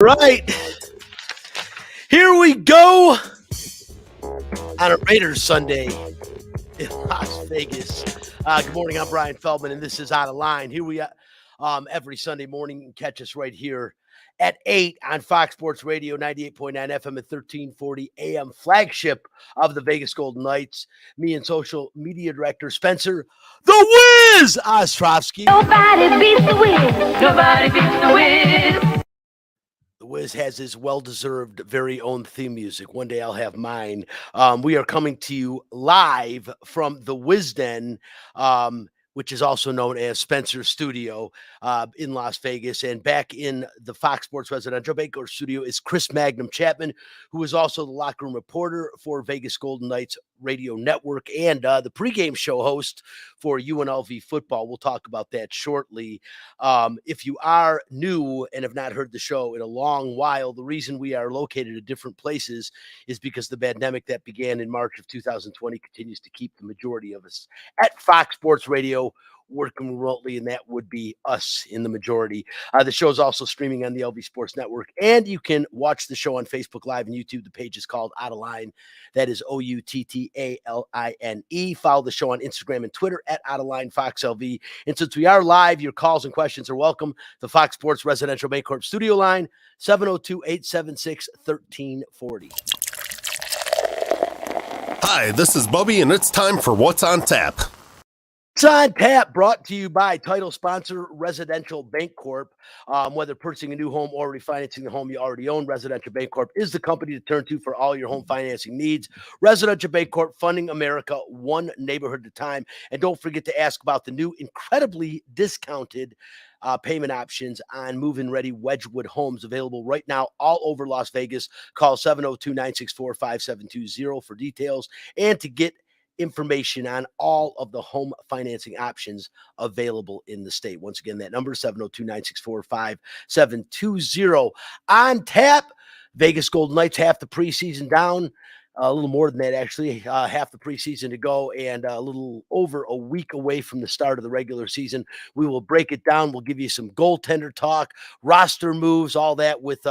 Right. Here we go on a Raiders Sunday in Las Vegas. Good morning. I'm Brian Feldman, and this is Out of Line. Here we are every Sunday morning. You can catch us right here at 8 on Fox Sports Radio, 98.9 FM at 1340 AM, flagship of the Vegas Golden Knights. Me and social media director Spencer, the Wiz Ostrovsky. Nobody beats the Wiz. Nobody beats the Wiz. The Wiz has his well-deserved very own theme music. One day I'll have mine. We are coming to you live from the Wisden, which is also known as Spencer's Studio in Las Vegas. And back in the Fox Sports Residential Bancorp Studio is Chris Magnum Chapman, who is also the locker room reporter for Vegas Golden Knights Radio Network and the pregame show host for UNLV football. We'll talk about that shortly. If you are new and have not heard the show in a long while, the reason we are located at different places is because the pandemic that began in March of 2020 continues to keep the majority of us at Fox Sports Radio working remotely, and that would be us in the majority. The show is also streaming on the LV Sports Network, and you can watch the show on Facebook Live and YouTube. The page is called Out of Line. That is OUTTALINE. Follow the show on Instagram and Twitter at Out of Line Fox LV. And since we are live, your calls and questions are welcome. The Fox Sports Residential Bancorp studio line, 702-876-1340. Hi, this is Bubby, and it's time for What's on Tap. It's on tap, brought to you by title sponsor Residential Bancorp. Whether purchasing a new home or refinancing the home you already own, Residential Bancorp is the company to turn to for all your home financing needs. Residential Bancorp, funding America one neighborhood at a time. And don't forget to ask about the new incredibly discounted payment options on move-in ready Wedgwood homes available right now all over Las Vegas. Call 702-964-5720 for details and to get information on all of the home financing options available in the state. Once again, that number is 702-964-5720. On tap, Vegas Golden Knights, half the preseason down. A little more than that, actually. Half the preseason to go and a little over a week away from the start of the regular season. We will break it down. We'll give you some goaltender talk, roster moves, all that with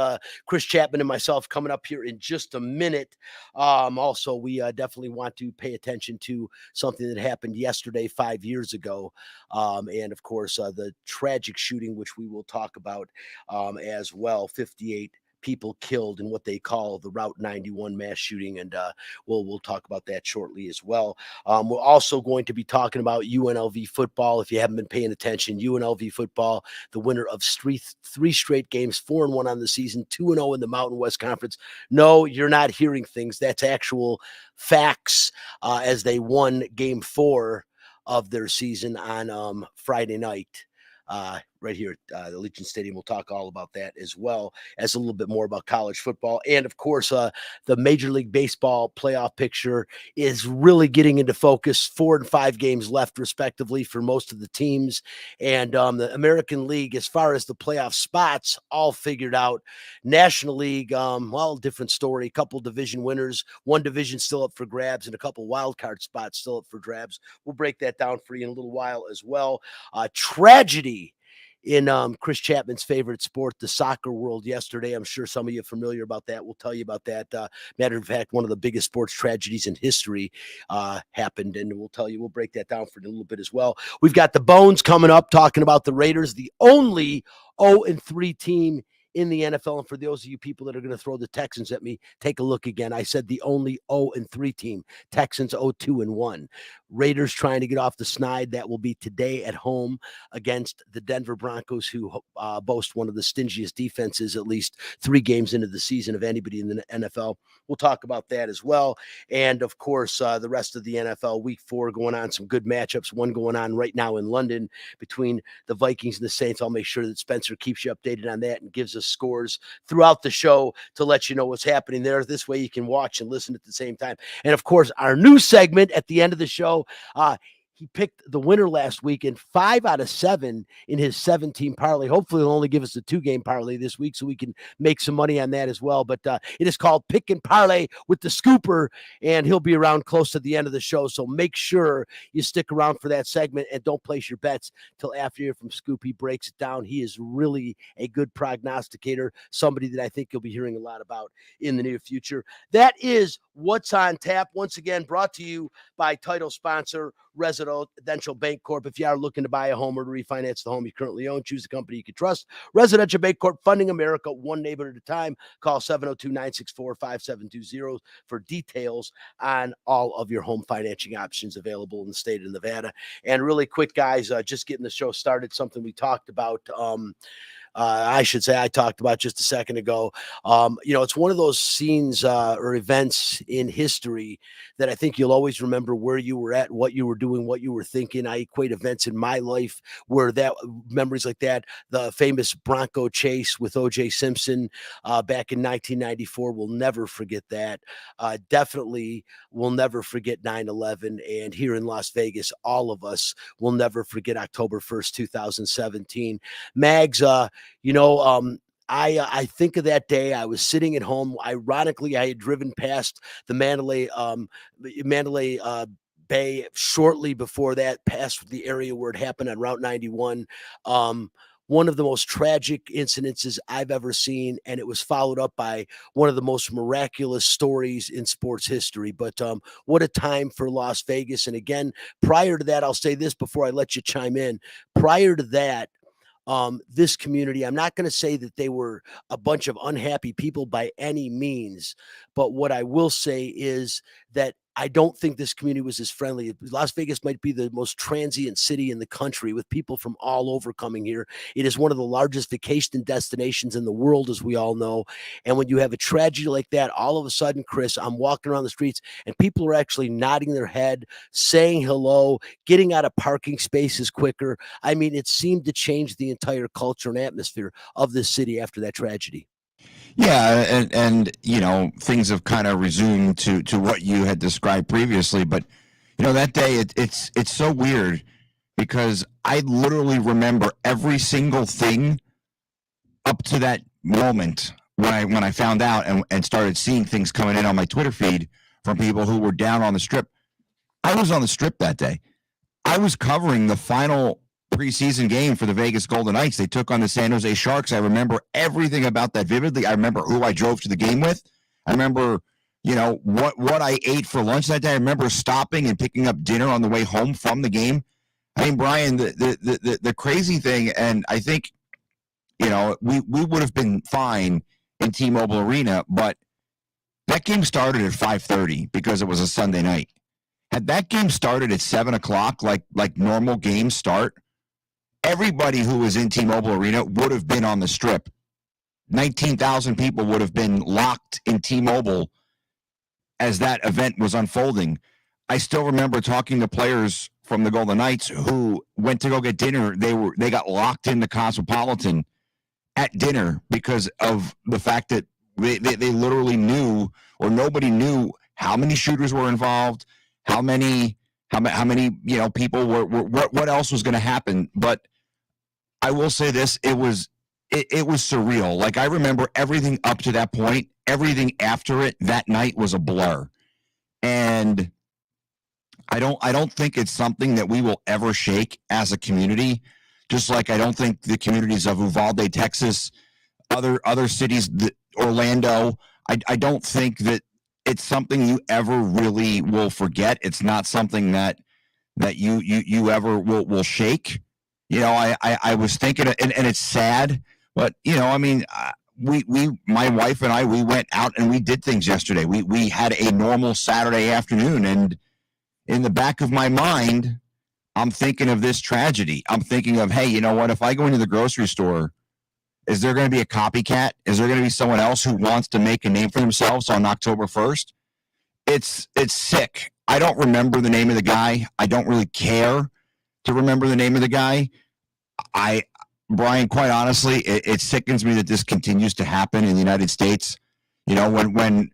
Chris Chapman and myself coming up here in just a minute. Also, we definitely want to pay attention to something that happened yesterday, 5 years ago. And, of course, the tragic shooting, which we will talk about as well, 58 people killed in what they call the Route 91 mass shooting, and we'll talk about that shortly as well. We're also going to be talking about UNLV football. If you haven't been paying attention, UNLV football, the winner of three straight games, 4-1 on the season, 2-0 in the Mountain West Conference. No, you're not hearing things. That's actual facts as they won Game 4 of their season on Friday night. Right here at Allegiant Stadium. We'll talk all about that as well as a little bit more about college football. And of course, the Major League Baseball playoff picture is really getting into focus. 4 and 5 games left, respectively, for most of the teams. And the American League, as far as the playoff spots, all figured out. National League, well, different story. A couple division winners, one division still up for grabs, and a couple wild card spots still up for grabs. We'll break that down for you in a little while as well. Tragedy in Chris Chapman's favorite sport, the soccer world, yesterday. I'm sure some of you are familiar about that. We'll tell you about that. Matter of fact, one of the biggest sports tragedies in history happened, and we'll break that down for a little bit as well. We've got the Bones coming up, talking about the Raiders, the only 0-3 team in the NFL. And for those of you people that are going to throw the Texans at me, take a look again. I said the only 0-3 team. Texans 0-2-1. Raiders trying to get off the snide. That will be today at home against the Denver Broncos, who boast one of the stingiest defenses, at least 3 games into the season, of anybody in the NFL. We'll talk about that as well. And, of course, the rest of the NFL, Week 4 going on, some good matchups. One going on right now in London between the Vikings and the Saints. I'll make sure that Spencer keeps you updated on that and gives us scores throughout the show to let you know what's happening there. This way you can watch and listen at the same time. And, of course, our new segment at the end of the show, He picked the winner last week in 5 out of 7 in his 17 parlay. Hopefully, he'll only give us a 2-game parlay this week so we can make some money on that as well. But it is called Pick and Parlay with the Scooper, and he'll be around close to the end of the show. So make sure you stick around for that segment and don't place your bets till after you hear from Scoop. He breaks it down. He is really a good prognosticator, somebody that I think you'll be hearing a lot about in the near future. That is What's on Tap. Once again, brought to you by title sponsor Residential Bank Corp. If you are looking to buy a home or to refinance the home you currently own, choose a company you can trust. Residential Bank Corp, funding America one neighborhood at a time. Call 702-964-5720 for details on all of your home financing options available in the state of Nevada. And really quick, guys, just getting the show started, something we talked about I should say I talked about just a second ago. It's one of those scenes or events in history that I think you'll always remember where you were at, what you were doing, what you were thinking. I equate events in my life where that memories like that, the famous Bronco chase with O.J. Simpson back in 1994. We'll never forget that. Definitely will never forget 9/11. And here in Las Vegas, all of us will never forget October 1st, 2017. Mags, I think of that day. I was sitting at home. Ironically, I had driven past the Mandalay Bay shortly before that, past the area where it happened on Route 91. One of the most tragic incidences I've ever seen, and it was followed up by one of the most miraculous stories in sports history. But what a time for Las Vegas. And again, prior to that, I'll say this before I let you chime in. Prior to that, this community, I'm not going to say that they were a bunch of unhappy people by any means, but what I will say is that I don't think this community was as friendly. Las Vegas might be the most transient city in the country with people from all over coming here. It is one of the largest vacation destinations in the world, as we all know. And when you have a tragedy like that, all of a sudden, Chris, I'm walking around the streets and people are actually nodding their head, saying hello, getting out of parking spaces quicker. I mean, it seemed to change the entire culture and atmosphere of this city after that tragedy. Yeah, and things have kind of resumed to what you had described previously, but that day it's so weird because I literally remember every single thing up to that moment when I found out and started seeing things coming in on my Twitter feed from people who were down on the strip. I was on the strip that day. I was covering the final preseason game for the Vegas Golden Knights. They took on the San Jose Sharks. I remember everything about that vividly. I remember who I drove to the game with. I remember, what I ate for lunch that day. I remember stopping and picking up dinner on the way home from the game. I mean, Brian, the crazy thing, and I think, we would have been fine in T-Mobile Arena, but that game started at 5:30 because it was a Sunday night. Had that game started at 7 o'clock, like normal games start, everybody who was in T-Mobile Arena would have been on the strip. 19,000 people would have been locked in T-Mobile as that event was unfolding. I still remember talking to players from the Golden Knights who went to go get dinner. They got locked in the Cosmopolitan at dinner because of the fact that they literally knew, or nobody knew, how many shooters were involved, how many people were what else was going to happen. But I will say this, it was surreal. Like, I remember everything up to that point. Everything after it that night was a blur. And I don't think it's something that we will ever shake as a community. Just like I don't think the communities of Uvalde, Texas, other cities, Orlando, I don't think that it's something you ever really will forget. It's not something that you ever will shake. I was thinking, and it's sad, but my wife and I, we went out and we did things yesterday. We had a normal Saturday afternoon, and in the back of my mind, I'm thinking of this tragedy. I'm thinking of, hey, you know what? If I go into the grocery store, is there going to be a copycat? Is there going to be someone else who wants to make a name for themselves on October 1st? It's sick. I don't remember the name of the guy. I don't really care to remember the name of the guy. Brian, quite honestly, it sickens me that this continues to happen in the United States. When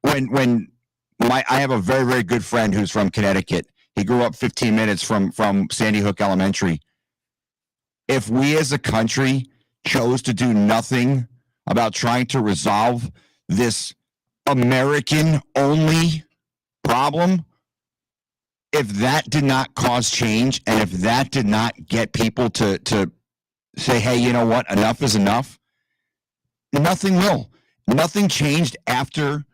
I have a very, very good friend who's from Connecticut. He grew up 15 minutes from Sandy Hook Elementary. If we as a country chose to do nothing about trying to resolve this American-only problem, if that did not cause change and if that did not get people to say, hey, you know what, enough is enough, nothing will. Nothing changed after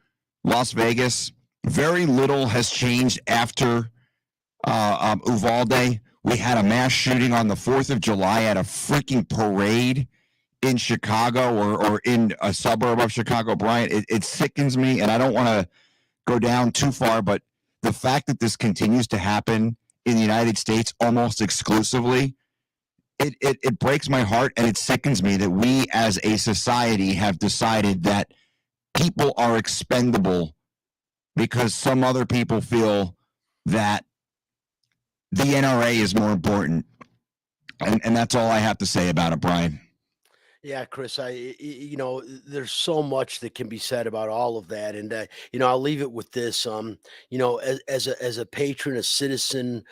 Las Vegas. Very little has changed after Uvalde. We had a mass shooting on the 4th of July at a freaking parade in Chicago or in a suburb of Chicago. Brian, it sickens me, and I don't want to go down too far, but the fact that this continues to happen in the United States almost exclusively, it breaks my heart, and it sickens me that we as a society have decided that people are expendable because some other people feel that the NRA is more important. And that's all I have to say about it, Brian. Yeah, Chris, there's so much that can be said about all of that. And, I'll leave it with this, as a patron, a citizen,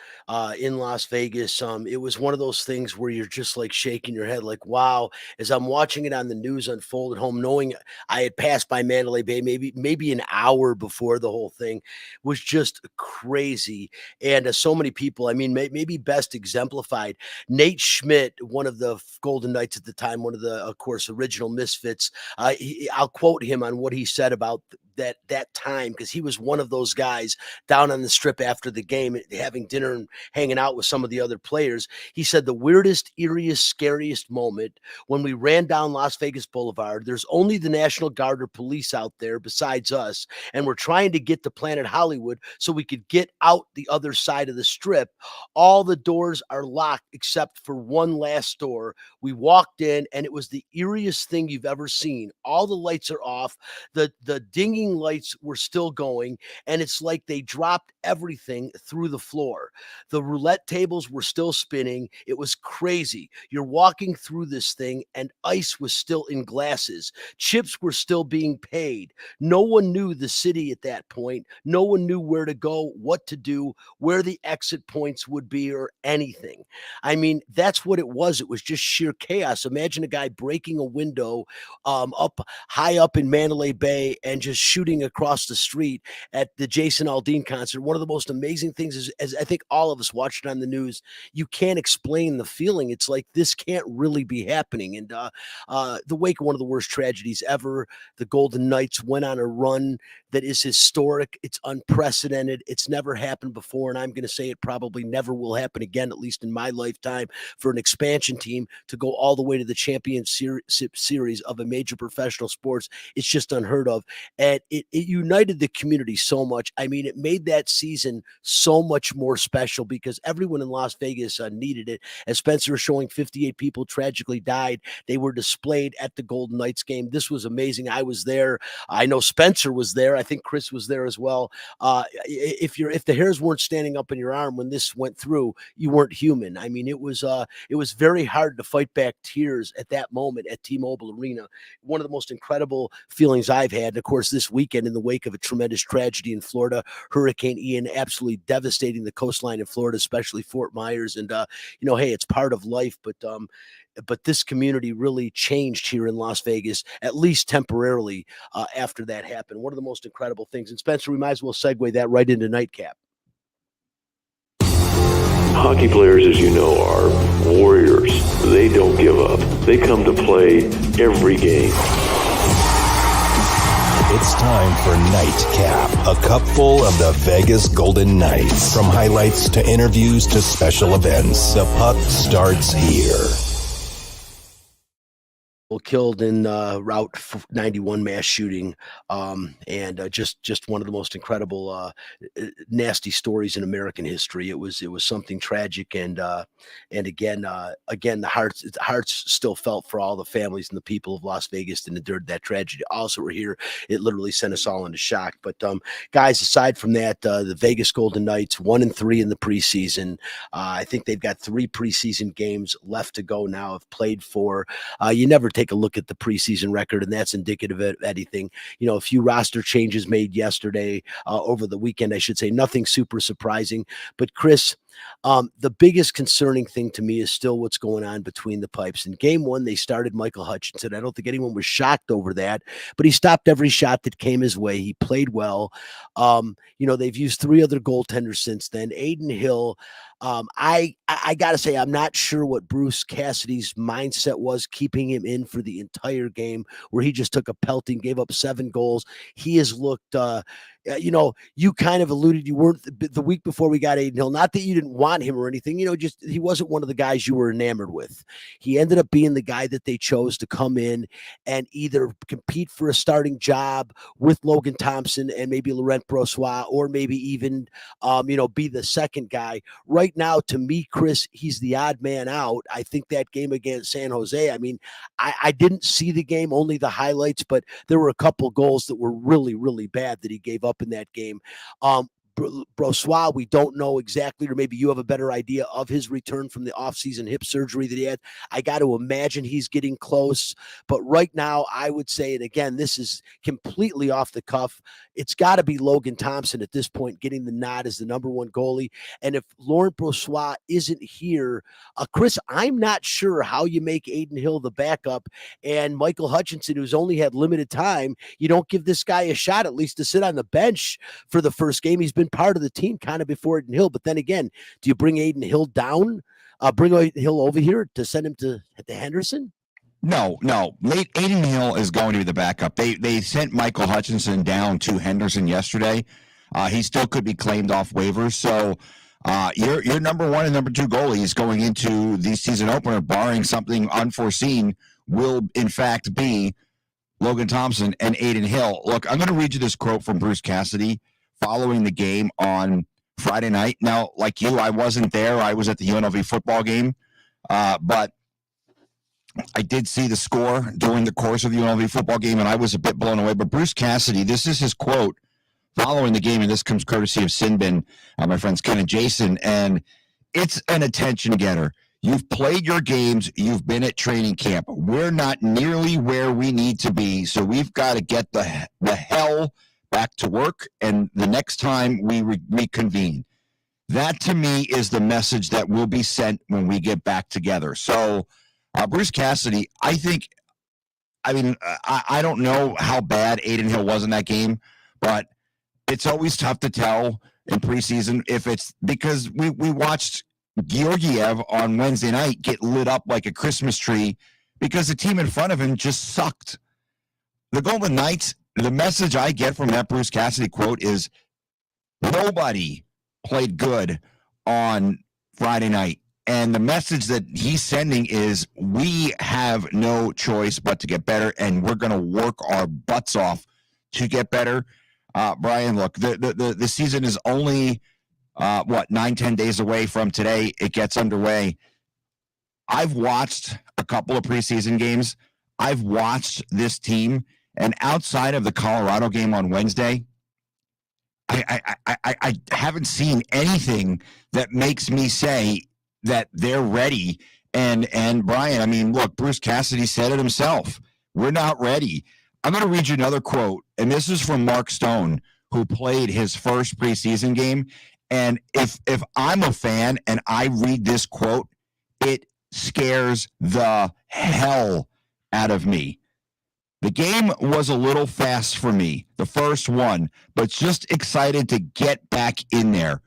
in Las Vegas, it was one of those things where you're just like shaking your head, like, wow, as I'm watching it on the news unfold at home, knowing I had passed by Mandalay Bay, maybe an hour before the whole thing was just crazy. And so many people, I mean, maybe best exemplified Nate Schmidt, one of the Golden Knights at the time, one of the, of course, original Misfits. I'll quote him on what he said about that time, because he was one of those guys down on the strip after the game, having dinner and hanging out with some of the other players. He said the weirdest, eeriest, scariest moment when we ran down Las Vegas Boulevard. There's only the National Guard or police out there besides us, and we're trying to get to Planet Hollywood so we could get out the other side of the strip. All the doors are locked except for one last door. We walked in, and it was the eeriest thing you've ever seen. All the lights are off. The dinging lights were still going, and it's like they dropped everything through the floor. The roulette tables were still spinning. It was crazy. You're walking through this thing, and ice was still in glasses. Chips were still being paid. No one knew the city at that point. No one knew where to go, what to do, where the exit points would be, or anything. I mean, that's what it was. It was just sheer chaos. Imagine a guy breaking a window up high up in Mandalay Bay and just shooting across the street at the Jason Aldean concert. One of the most amazing things is, as I think all of us watched it on the news, you can't explain the feeling. It's like this can't really be happening. And the wake of one of the worst tragedies ever, the Golden Knights went on a run that is historic. It's unprecedented. It's never happened before, and I'm going to say it probably never will happen again, at least in my lifetime, for an expansion team to go all the way to the championship series of a major professional sports. It's just unheard of, and it united the community so much. I mean, it made that season so much more special because everyone in Las Vegas needed it. As Spencer was showing, 58 people tragically died. They were displayed at the Golden Knights game. This was amazing. I was there. I know Spencer was there. I think Chris was there as well. If the hairs weren't standing up in your arm when this went through, you weren't human. I mean, it was very hard to fight back tears at that moment at T-Mobile Arena. One of the most incredible feelings I've had. And of course, this weekend, in the wake of a tremendous tragedy in Florida, Hurricane Ian absolutely devastating the coastline in Florida, especially Fort Myers. And hey, it's part of life, but this community really changed here in Las Vegas, at least temporarily, after that happened. One of the most incredible things. And Spencer, we might as well segue that right into Nightcap. Hockey players, as you know, are warriors. They don't give up. They come to play every game. It's time for Nightcap, a cupful of the Vegas Golden Knights. From highlights to interviews to special events, the puck starts here. Killed in Route 91 mass shooting, and just one of the most incredible, nasty stories in American history. It was something tragic, and again, the hearts still felt for all the families and the people of Las Vegas that endured that tragedy. Also, were here. It literally sent us all into shock. But guys, aside from that, the Vegas Golden Knights 1-3 in the preseason. I think they've got 3 preseason games left to go now. Have played 4. You never take a look at the preseason record, and that's indicative of anything. A few roster changes made yesterday, over the weekend, I should say. Nothing super surprising. But Chris, the biggest concerning thing to me is still what's going on between the pipes. In game one, they started Michael Hutchinson. I don't think anyone was shocked over that, but he stopped every shot that came his way. He played well. They've used 3 other goaltenders since then. Aiden Hill, I got to say, I'm not sure what Bruce Cassidy's mindset was keeping him in for the entire game, where he just took a pelting, gave up 7 goals. He has looked, you kind of alluded, you weren't the week before we got Aiden Hill. Not that you didn't want him or anything, just he wasn't one of the guys you were enamored with. He ended up being the guy that they chose to come in and either compete for a starting job with Logan Thompson and maybe Laurent Brossoit, or maybe even, be the second guy. Right now, to me, Chris, he's the odd man out. I think that game against San Jose, I mean, I didn't see the game, only the highlights, but there were a couple goals that were really, really bad that he gave up in that game. Brossoit, we don't know exactly, or maybe you have a better idea of his return from the offseason hip surgery that he had. I got to imagine he's getting close. But right now, I would say, and again, this is completely off the cuff, it's got to be Logan Thompson at this point getting the nod as the number 1 goalie. And if Laurent Brossoit isn't here, Chris, I'm not sure how you make Aiden Hill the backup, and Michael Hutchinson, who's only had limited time, you don't give this guy a shot at least to sit on the bench for the first game. He's been part of the team kind of before Aiden Hill. But then again, do you bring Aiden Hill down? Bring Aiden Hill over here to send him to Henderson? No. Aiden Hill is going to be the backup. They sent Michael Hutchinson down to Henderson yesterday. He still could be claimed off waivers. So your number 1 and number 2 goalies going into the season opener, barring something unforeseen, will in fact be Logan Thompson and Aiden Hill. Look, I'm going to read you this quote from Bruce Cassidy following the game on Friday night. Now, like you, I wasn't there. I was at the UNLV football game, but I did see the score during the course of the UNLV football game, and I was a bit blown away. But Bruce Cassidy, this is his quote following the game, and this comes courtesy of Sinbin, my friends Ken and Jason, and it's an attention getter. You've played your games. You've been at training camp. We're not nearly where we need to be, so we've got to get the hell back to work, and the next time we reconvene. That, to me, is the message that will be sent when we get back together. So, Bruce Cassidy, I don't know how bad Aiden Hill was in that game, but it's always tough to tell in preseason if it's because we watched Georgiev on Wednesday night get lit up like a Christmas tree because the team in front of him just sucked. The Golden Knights, the message I get from that Bruce Cassidy quote is nobody played good on Friday night. And the message that he's sending is we have no choice but to get better, and we're going to work our butts off to get better. Brian, look, the season is only, 9-10 days away from today. It gets underway. I've watched a couple of preseason games. I've watched this team, and outside of the Colorado game on Wednesday, I haven't seen anything that makes me say that they're ready. And Brian, I mean, look, Bruce Cassidy said it himself. We're not ready. I'm going to read you another quote, and this is from Mark Stone, who played his first preseason game. And if I'm a fan and I read this quote, it scares the hell out of me. The game was a little fast for me, the first one, but just excited to get back in there.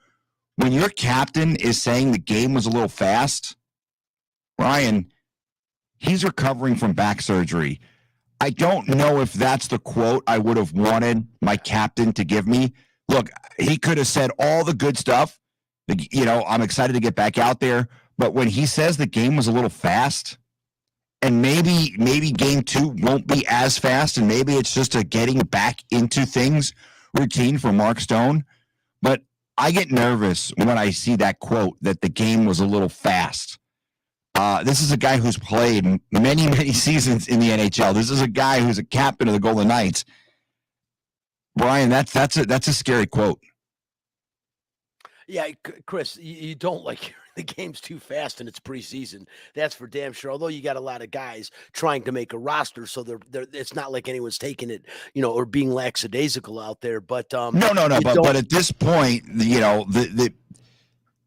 When your captain is saying the game was a little fast, Brian, he's recovering from back surgery. I don't know if that's the quote I would have wanted my captain to give me. Look, he could have said all the good stuff. I'm excited to get back out there. But when he says the game was a little fast, and maybe game 2 won't be as fast, and maybe it's just a getting back into things routine for Mark Stone. But I get nervous when I see that quote that the game was a little fast. This is a guy who's played many, many seasons in the NHL. This is a guy who's a captain of the Golden Knights. Brian, that's a scary quote. Yeah, Chris, you don't like the game's too fast and it's preseason. That's for damn sure. Although you got a lot of guys trying to make a roster, so they're it's not like anyone's taking it, or being lackadaisical out there. But No. you But don't. at this point, the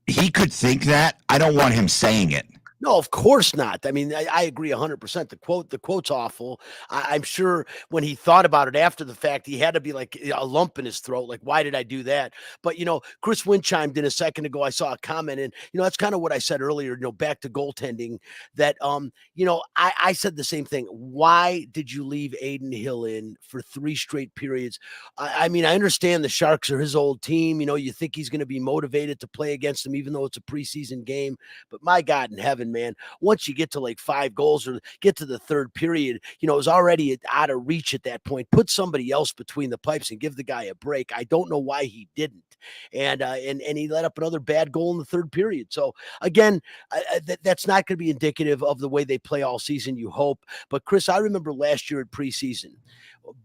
he could think that. I don't want him saying it. No, of course not. I mean, I agree 100%. The quote's awful. I'm sure when he thought about it after the fact, he had to be like a lump in his throat. Like, why did I do that? But, Chris Wynn chimed in a second ago. I saw a comment, and, that's kind of what I said earlier, back to goaltending that, I said the same thing. Why did you leave Aiden Hill in for 3 straight periods? I mean, I understand the Sharks are his old team. You think he's going to be motivated to play against them, even though it's a preseason game. But my God in heaven, man, once you get to like 5 goals or get to the third period, it was already out of reach at that point. Put somebody else between the pipes and give the guy a break. I don't know why he didn't. And he let up another bad goal in the third period. So again, that's not going to be indicative of the way they play all season, you hope. But Chris, I remember last year at preseason,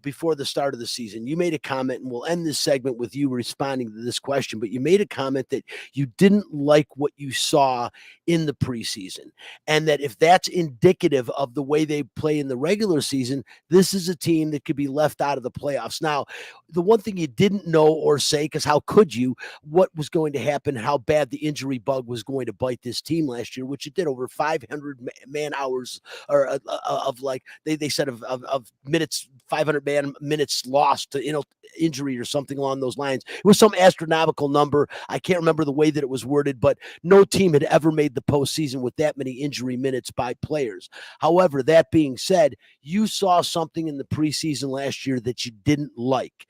before the start of the season, you made a comment, and we'll end this segment with you responding to this question, but you made a comment that you didn't like what you saw in the preseason, and that if that's indicative of the way they play in the regular season, this is a team that could be left out of the playoffs. Now, the one thing you didn't know or say, because how could you, what was going to happen, how bad the injury bug was going to bite this team last year, which it did. Over 500 man hours or of like they said of minutes, 500 minutes lost to injury or something along those lines. It was some astronomical number. I can't remember the way that it was worded, but no team had ever made the postseason with that many injury minutes by players. However, that being said, you saw something in the preseason last year that you didn't like.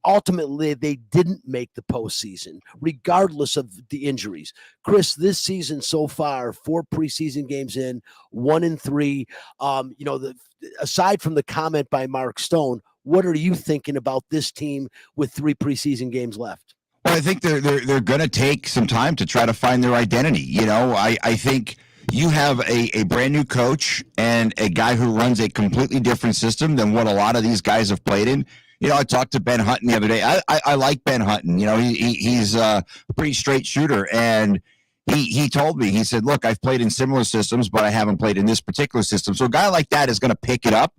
Ultimately, they didn't make the postseason, regardless of the injuries. Chris, this season so far, 4 preseason games in, 1-3. Aside from the comment by Mark Stone, what are you thinking about this team with 3 preseason games left? Well, I think they're going to take some time to try to find their identity. I think you have a brand new coach and a guy who runs a completely different system than what a lot of these guys have played in. I talked to Ben Hutton the other day. I like Ben Hutton. He's a pretty straight shooter, and he told me, he said, look, I've played in similar systems, but I haven't played in this particular system. So a guy like that is going to pick it up.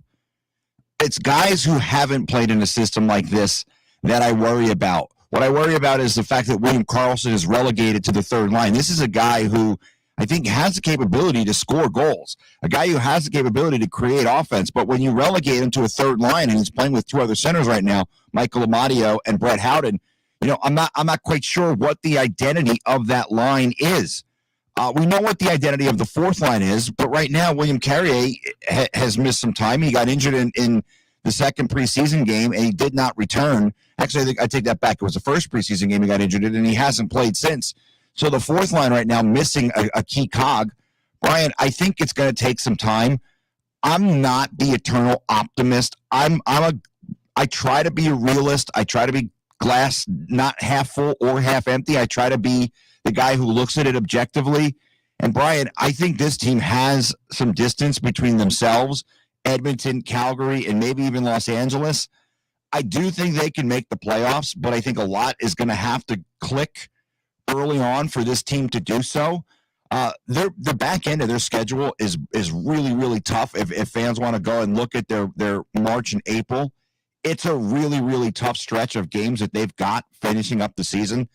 It's guys who haven't played in a system like this that I worry about. What I worry about is the fact that William Karlsson is relegated to the third line. This is a guy who I think has the capability to score goals, a guy who has the capability to create offense. But when you relegate him to a third line, and he's playing with 2 other centers right now, Michael Amadio and Brett Howden, I'm not quite sure what the identity of that line is. We know what the identity of the fourth line is, but right now William Carrier has missed some time. He got injured in the second preseason game, and he did not return. Actually, I take that back. It was the first preseason game he got injured in, and he hasn't played since. So the fourth line right now missing a key cog. Brian, I think it's going to take some time. I'm not the eternal optimist. I try to be a realist. I try to be glass not half full or half empty. I try to be the guy who looks at it objectively. And Brian, I think this team has some distance between themselves, Edmonton, Calgary, and maybe even Los Angeles. I do think they can make the playoffs, but I think a lot is going to have to click early on for this team to do so. The back end of their schedule is really, really tough. If fans want to go and look at their March and April, it's a really, really tough stretch of games that they've got finishing up the season.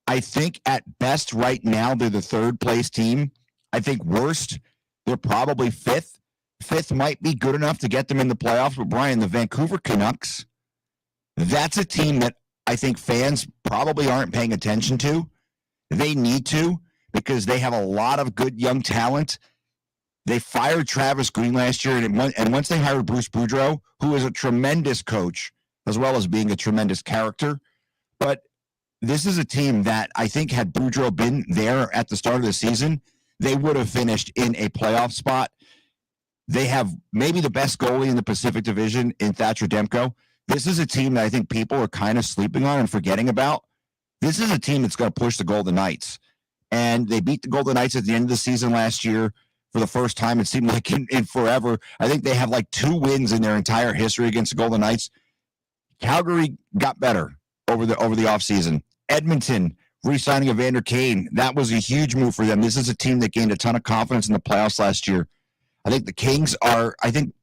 I think at best right now, they're the third place team. I think worst, they're probably fifth. Fifth might be good enough to get them in the playoffs. But Brian, the Vancouver Canucks, that's a team that I think fans probably aren't paying attention to. They need to, because they have a lot of good young talent. They fired Travis Green last year, and once they hired Bruce Boudreau, who is a tremendous coach, as well as being a tremendous character. But this is a team that I think had Boudreau been there at the start of the season, they would have finished in a playoff spot. They have maybe the best goalie in the Pacific Division in Thatcher Demko. This is a team that I think people are kind of sleeping on and forgetting about. This is a team that's going to push the Golden Knights. And they beat the Golden Knights at the end of the season last year for the first time. It seemed like in forever. I think they have like 2 wins in their entire history against the Golden Knights. Calgary got better over the offseason. Edmonton re-signing Evander Kane. That was a huge move for them. This is a team that gained a ton of confidence in the playoffs last year. I think the Kings I think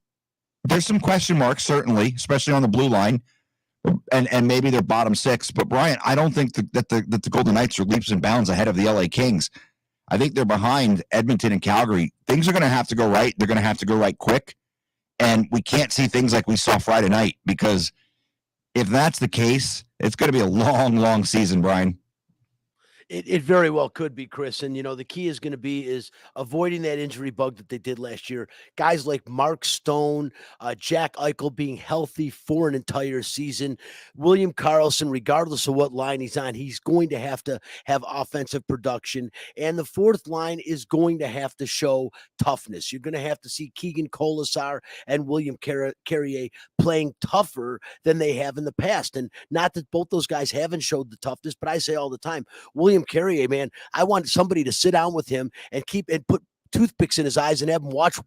there's some question marks, certainly, especially on the blue line, and maybe they're bottom six. But Brian, I don't think that the Golden Knights are leaps and bounds ahead of the LA Kings. I think they're behind Edmonton and Calgary. Things are going to have to go right. They're going to have to go right quick. And we can't see things like we saw Friday night, because if that's the case, it's going to be a long, long season, Brian. It very well could be, Chris. And, the key is going to be is avoiding that injury bug that they did last year. Guys like Mark Stone, Jack Eichel being healthy for an entire season. William Karlsson, regardless of what line he's on, he's going to have offensive production. And the fourth line is going to have to show toughness. You're going to have to see Keegan Colasar and William Carrier playing tougher than they have in the past. And not that both those guys haven't showed the toughness, but I say all the time, William Carrier, man, I want somebody to sit down with him and put toothpicks in his eyes and have him watch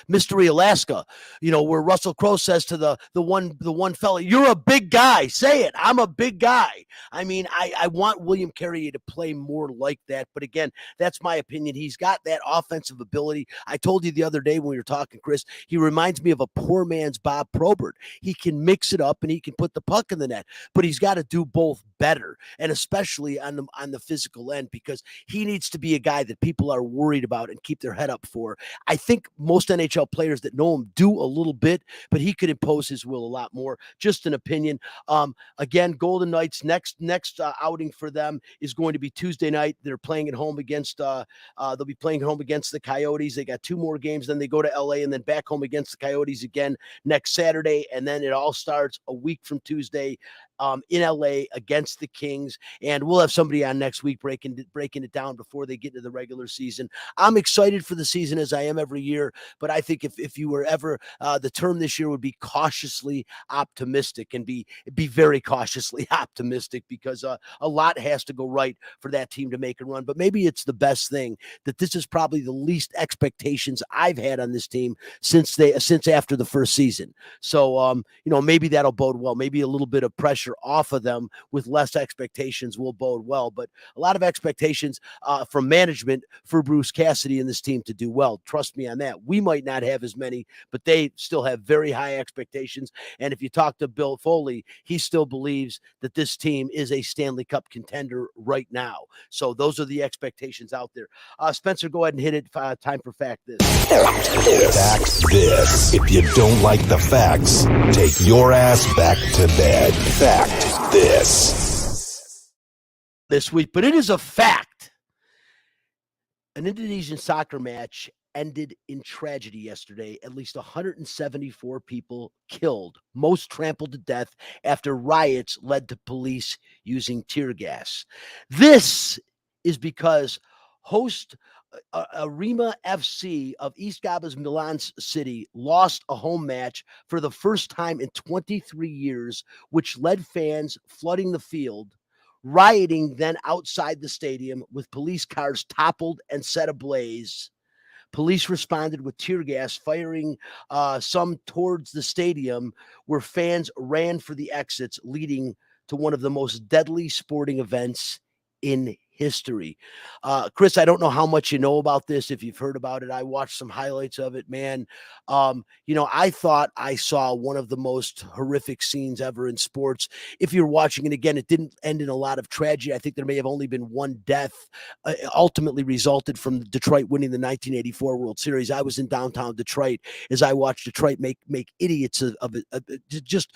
Mystery Alaska, where Russell Crowe says to the one fella, "You're a big guy. Say it. I'm a big guy." I mean, I want William Carrier to play more like that. But again, that's my opinion. He's got that offensive ability. I told you the other day when we were talking, Chris, he reminds me of a poor man's Bob Probert. He can mix it up and he can put the puck in the net, but he's got to do both better, and especially on the physical end, because he needs to be a guy that people are worried about and keep their head up for. I think most NHL players that know him do a little bit, but he could impose his will a lot more. Just an opinion. Again, Golden Knights next outing for them is going to be Tuesday night. They're playing at home against they'll be playing at home against the Coyotes. They got two more games, then they go to LA and then back home against the Coyotes again next Saturday, and then it all starts a week from Tuesday in LA against the Kings. And we'll have somebody on next week breaking it down before they get into the regular season. I'm excited for the season, as I am every year, but I think if you were ever the term this year would be cautiously optimistic, and be very cautiously optimistic, because a lot has to go right for that team to make a run. But maybe it's the best thing that this is probably the least expectations I've had on this team since after the first season. So maybe that'll bode well. Maybe a little bit of pressure off of them with less expectations will bode well. But a lot of expectations from management for Bruce Cassidy and this team to do well. Trust me on that. We might not have as many, but they still have very high expectations. And if you talk to Bill Foley, he still believes that this team is a Stanley Cup contender right now. So those are the expectations out there. Spencer, go ahead and hit it. Time for Fact This. Fact This. If you don't like the facts, take your ass back to bed. Fact This week, but it is a fact. An Indonesian soccer match ended in tragedy yesterday. At least 174 people killed, most trampled to death after riots led to police using tear gas. This is because host Arema FC of East Gabas Milan City lost a home match for the first time in 23 years, which led fans flooding the field. Rioting then outside the stadium with police cars toppled and set ablaze. Police responded with tear gas, firing some towards the stadium, where fans ran for the exits, leading to one of the most deadly sporting events in history. Chris, I don't know how much you know about this, if you've heard about it. I watched some highlights of it, man. I thought I saw one of the most horrific scenes ever in sports. If you're watching it again, it didn't end in a lot of tragedy. I think there may have only been one death, ultimately resulted from Detroit winning the 1984 World Series. I was in downtown Detroit as I watched Detroit make idiots of it, just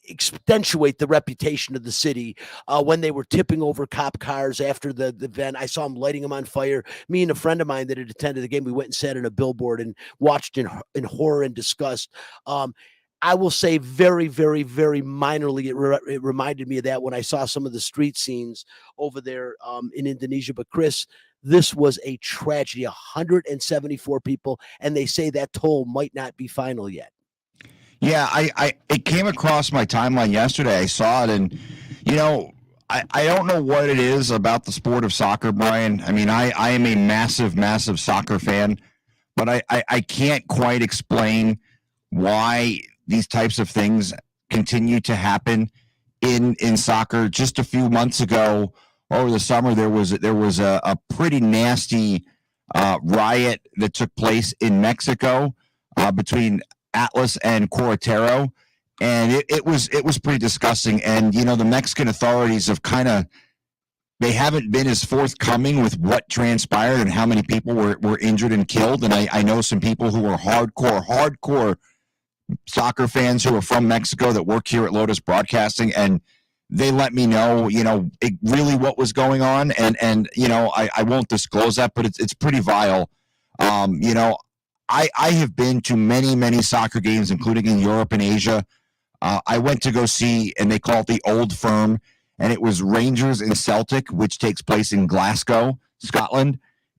accentuate the reputation of the city when they were tipping over cop cars after the event. I saw them lighting them on fire. Me and a friend of mine that had attended the game, we went and sat in a billboard and watched in horror and disgust. I will say very, very, very minorly, it reminded me of that when I saw some of the street scenes over there in Indonesia. But Chris, this was a tragedy, 174 people, and they say that toll might not be final yet. Yeah, it came across my timeline yesterday. I saw it, and I don't know what it is about the sport of soccer, Brian. I mean, I am a massive, massive soccer fan, but I can't quite explain why these types of things continue to happen in soccer. Just a few months ago, over the summer, there was a pretty nasty riot that took place in Mexico between Atlas and Querétaro, and it was pretty disgusting. And the Mexican authorities have they haven't been as forthcoming with what transpired and how many people were injured and killed. And I know some people who are hardcore soccer fans who are from Mexico that work here at Lotus Broadcasting, and they let me know, really what was going on. And I won't disclose that, but it's pretty vile. I have been to many soccer games, including in Europe and Asia. I went to go see, and they call it the Old Firm, and it was Rangers and Celtic, which takes place in Glasgow, Scotland.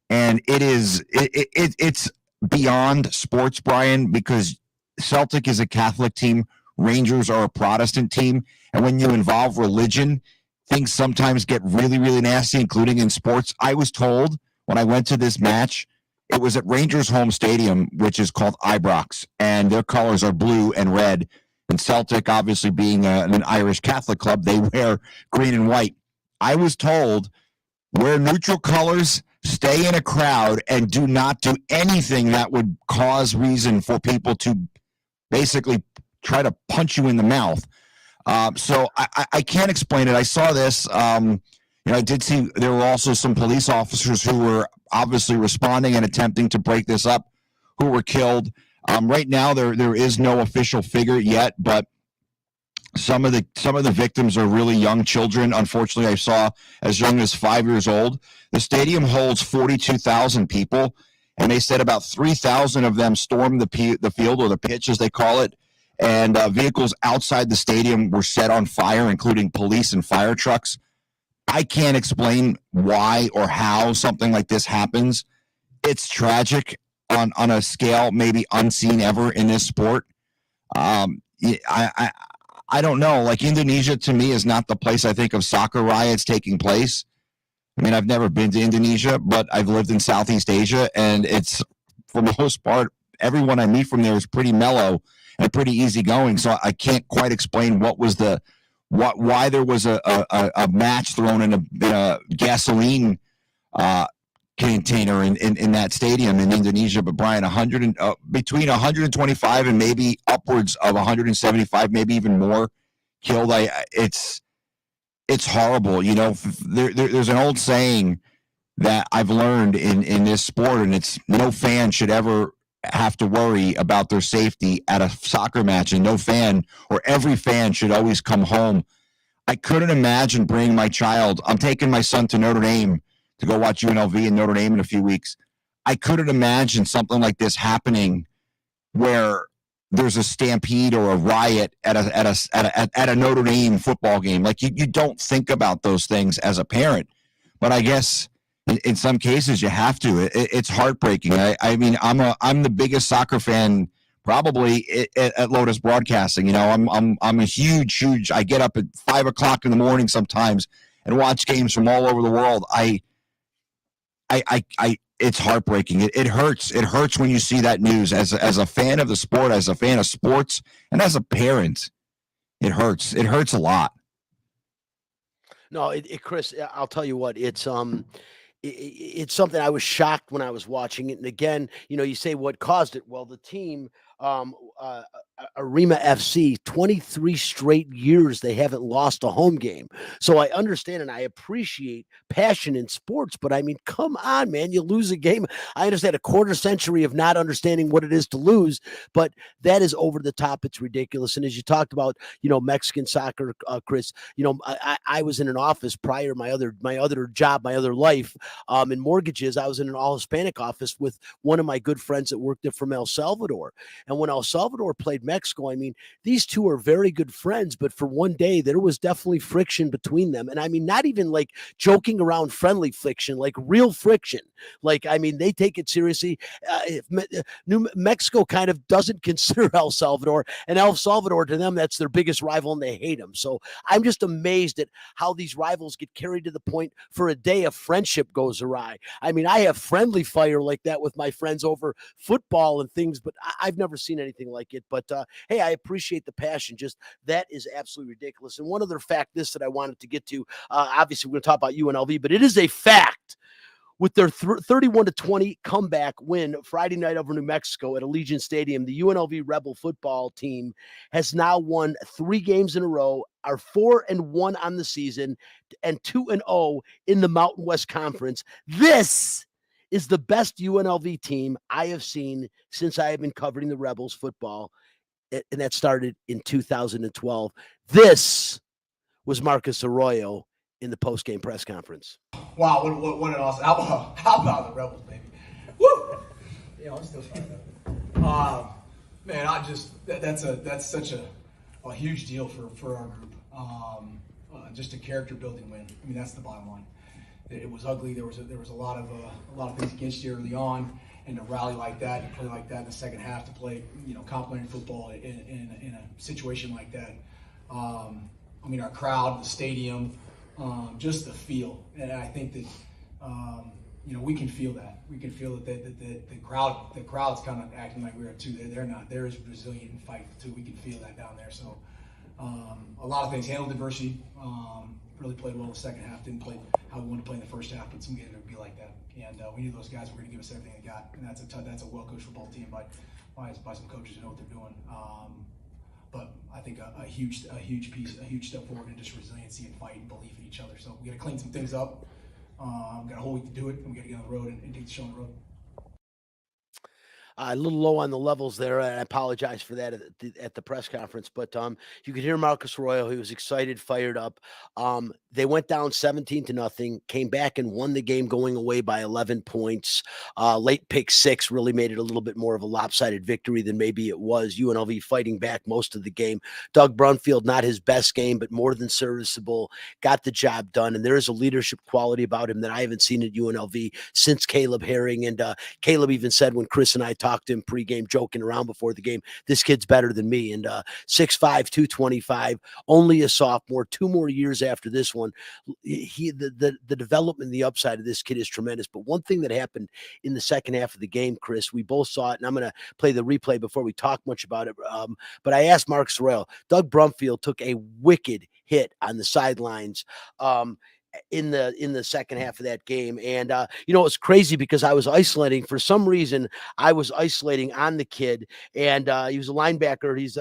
And it's beyond sports, Brian, because Celtic is a Catholic team. Rangers are a Protestant team. And when you involve religion, things sometimes get really, really nasty, including in sports. I was told when I went to this match, it was at Rangers' home stadium, which is called Ibrox, and their colors are blue and red. And Celtic, obviously being an Irish Catholic club, they wear green and white. I was told, wear neutral colors, stay in a crowd, and do not do anything that would cause reason for people to basically try to punch you in the mouth. So I can't explain it. I saw this. I did see there were also some police officers who were obviously responding and attempting to break this up, who were killed. Right now, there is no official figure yet, but some of the victims are really young children. Unfortunately, I saw as young as 5 years old. The stadium holds 42,000 people, and they said about 3,000 of them stormed the field, or the pitch as they call it, and vehicles outside the stadium were set on fire, including police and fire trucks. I can't explain why or how something like this happens. It's tragic on a scale maybe unseen ever in this sport. I don't know. Like, Indonesia to me is not the place I think of soccer riots taking place. I mean, I've never been to Indonesia, but I've lived in Southeast Asia, and it's, for the most part, everyone I meet from there is pretty mellow and pretty easygoing. So I can't quite explain why there was a match thrown in a gasoline container in that stadium in Indonesia. But Brian, between 125 and maybe upwards of 175, maybe even more killed. It's horrible. There's an old saying that I've learned in this sport, and it's no fan should ever have to worry about their safety at a soccer match, and no fan, or every fan, should always come home. I couldn't imagine bringing my child. I'm taking my son to Notre Dame to go watch UNLV and Notre Dame in a few weeks. I couldn't imagine something like this happening where there's a stampede or a riot at a Notre Dame football game. Like, you don't think about those things as a parent, but I guess in some cases you have to. It's heartbreaking. I mean, I'm the biggest soccer fan probably at Lotus Broadcasting. I'm a huge. I get up at 5 o'clock in the morning sometimes and watch games from all over the world. It's heartbreaking. It hurts. It hurts when you see that news. As a fan of the sport, as a fan of sports, and as a parent, it hurts. It hurts a lot. No, Chris, I'll tell you what, it's something I was shocked when I was watching it. And again, you say what caused it. Well, the team, Arima FC, 23 straight years they haven't lost a home game. So I understand and I appreciate passion in sports, but I mean, come on, man, you lose a game. I understand a quarter century of not understanding what it is to lose, but that is over the top. It's ridiculous. And as you talked about, Mexican soccer, Chris, I was in an office prior, my other job, my other life, in mortgages. I was in an all Hispanic office with one of my good friends that worked there from El Salvador. And when El Salvador played Mexico, I mean, these two are very good friends, but for one day there was definitely friction between them. And I mean, not even like joking around friendly friction, like real friction. Like, I mean, they take it seriously. New Mexico kind of doesn't consider El Salvador, and El Salvador, to them, that's their biggest rival and they hate them. So I'm just amazed at how these rivals get carried to the point for a day of friendship goes awry. I mean, I have friendly fire like that with my friends over football and things, but I've never seen anything like it. But hey, I appreciate the passion. Just that is absolutely ridiculous. And one other fact, this that I wanted to get to. Obviously, we're going to talk about UNLV, but it is a fact with their 31-20 comeback win Friday night over New Mexico at Allegiant Stadium. The UNLV Rebel football team has now won 3 games in a row, are 4-1 on the season, and 2-0 in the Mountain West Conference. This is the best UNLV team I have seen since I have been covering the Rebels football, and that started in 2012. This was Marcus Arroyo in the post-game press conference. Wow, what an awesome! How about the Rebels, baby? Woo! Yeah, I'm still fired up. Man, that's such a huge deal for our group. Just a character building win. I mean, that's the bottom line. It was ugly. There was a lot of things against you early on, and to rally like that, to play like that in the second half, to play complimentary football in a situation like that. I mean, our crowd, the stadium. Just the feel, and I think that we can feel that. We can feel that the crowd's kind of acting like we are too. They're not. They're as resilient and fight too. We can feel that down there. So a lot of things. Handled adversity. Really played well in the second half. Didn't play how we wanted to play in the first half, but some games would be like that. And we knew those guys were going to give us everything they got. And that's a well-coached football team by some coaches who know what they're doing. But I think a huge step forward in just resiliency and fight and belief in each other. So we got to clean some things up. Got a whole week to do it, and we got to get on the road and take the show on the road. A little low on the levels there, and I apologize for that at the press conference. But you could hear Marcus Arroyo; he was excited, fired up. They went down 17-0, came back and won the game, going away by 11 points. Late pick 6 really made it a little bit more of a lopsided victory than maybe it was. UNLV fighting back most of the game. Doug Brumfield, not his best game, but more than serviceable. Got the job done, and there is a leadership quality about him that I haven't seen at UNLV since Caleb Herring. And Caleb even said when Chris and I talked to him pregame, joking around before the game, this kid's better than me. And 6'5", 225, only a sophomore, 2 more years after this one. The development, the upside of this kid is tremendous. But one thing that happened in the second half of the game, Chris, we both saw it, and I'm going to play the replay before we talk much about it. But I asked Marcus Arroyo, Doug Brumfield took a wicked hit on the sidelines. In the second half of that game. And it's crazy because I was isolating for some reason. I was isolating on the kid, and he was a linebacker. He's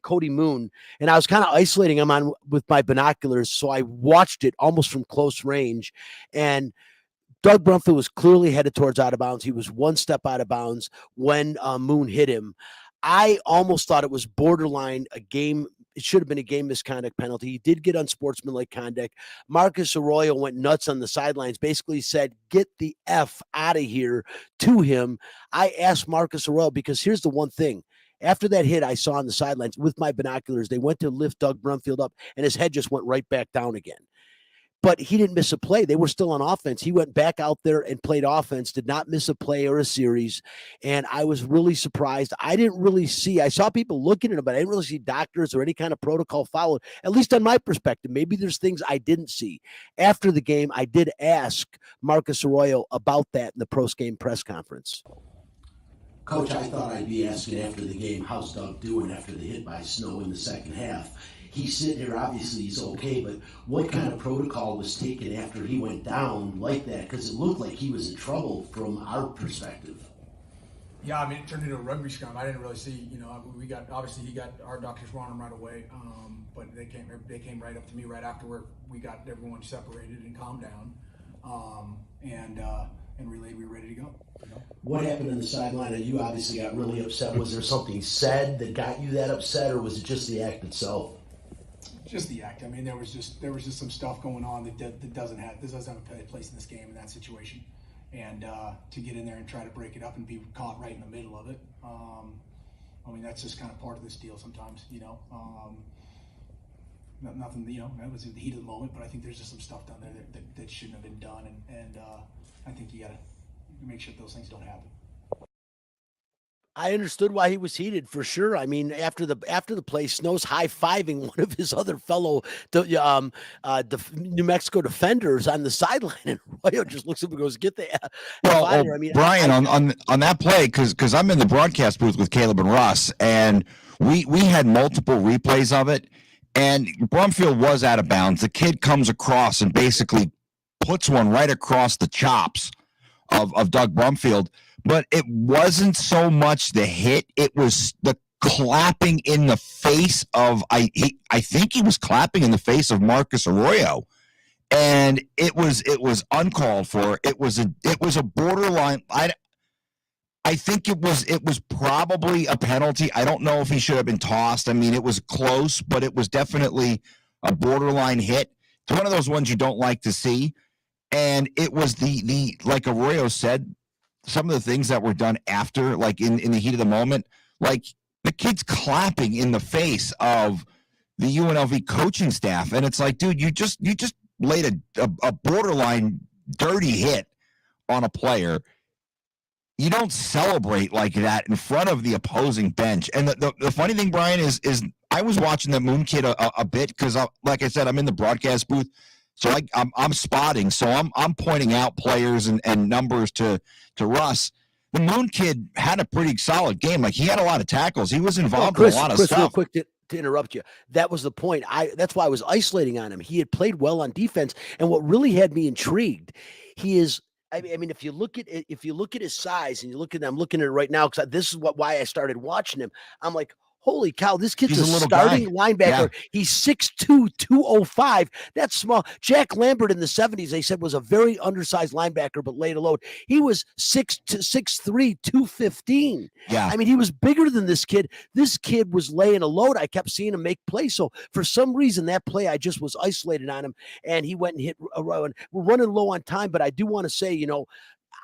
Cody Moon, and I was kind of isolating him on with my binoculars, so I watched it almost from close range. And Doug Brumfield was clearly headed towards out of bounds. He was one step out of bounds when Moon hit him. I almost thought it was borderline a game. It should have been a game misconduct penalty. He did get unsportsmanlike conduct. Marcus Arroyo went nuts on the sidelines, basically said, "Get the F out of here," to him. I asked Marcus Arroyo, because here's the one thing. After that hit I saw on the sidelines with my binoculars, they went to lift Doug Brumfield up, and his head just went right back down again. But he didn't miss a play. They were still on offense. He went back out there and played offense, did not miss a play or a series. And I was really surprised. I saw people looking at him, but I didn't really see doctors or any kind of protocol followed, at least on my perspective. Maybe there's things I didn't see. After the game, I did ask Marcus Arroyo about that in the post-game press conference. Coach, I thought I'd be asking after the game, how's Doug doing after the hit by Snow in the second half? He's sitting here, obviously he's okay, but what kind of protocol was taken after he went down like that? Because it looked like he was in trouble from our perspective. Yeah, I mean, it turned into a rugby scrum. I didn't really see, our doctors were on him right away, but they came right up to me right after we got everyone separated and calmed down, and relayed we were ready to go. What happened in the sideline? You obviously got really upset. Was there something said that got you that upset, or was it just the act itself? Just the act. I mean, there was just some stuff going on that doesn't have a place in this game in that situation, and to get in there and try to break it up and be caught right in the middle of it. I mean, that's just kind of part of this deal sometimes, Nothing, that was in the heat of the moment, but I think there's just some stuff down there that shouldn't have been done, and I think you got to make sure those things don't happen. I understood why he was heated for sure. I mean, after the play, Snow's high-fiving one of his other fellow New Mexico defenders on the sideline, and Royo just looks at him and goes, "Get the F out of here." I mean, Brian, on that play, because I'm in the broadcast booth with Caleb and Russ, and we had multiple replays of it, and Brumfield was out of bounds. The kid comes across and basically puts one right across the chops of Doug Brumfield. But it wasn't so much the hit; it was the clapping in the face of I think he was clapping in the face of Marcus Arroyo, and it was uncalled for. It was a borderline. I think it was probably a penalty. I don't know if he should have been tossed. I mean, it was close, but it was definitely a borderline hit. It's one of those ones you don't like to see, and it was the like Arroyo said. Some of the things that were done after, like in the heat of the moment, like the kid's clapping in the face of the UNLV coaching staff. And it's like, dude, you just laid a borderline dirty hit on a player. You don't celebrate like that in front of the opposing bench. And the funny thing, Brian, is I was watching the Moon Kid a bit because, like I said, I'm in the broadcast booth. So I'm spotting. So I'm pointing out players and numbers to Russ. The Moon Kid had a pretty solid game. Like, he had a lot of tackles. He was involved in a lot of stuff. Real quick to interrupt you. That was the point. That's why I was isolating on him. He had played well on defense, and what really had me intrigued, he is. I mean, if you look at his size and I'm looking at it right now because this is why I started watching him. I'm like, holy cow, this kid's a starting linebacker. Yeah. He's 6'2", 205. That's small. Jack Lambert in the 70s, they said, was a very undersized linebacker, but laid a load. He was 6'3", 215. Yeah. I mean, he was bigger than this kid. This kid was laying a load. I kept seeing him make plays. So for some reason, that play, I just was isolated on him, and he went and hit a row. And we're running low on time, but I do want to say,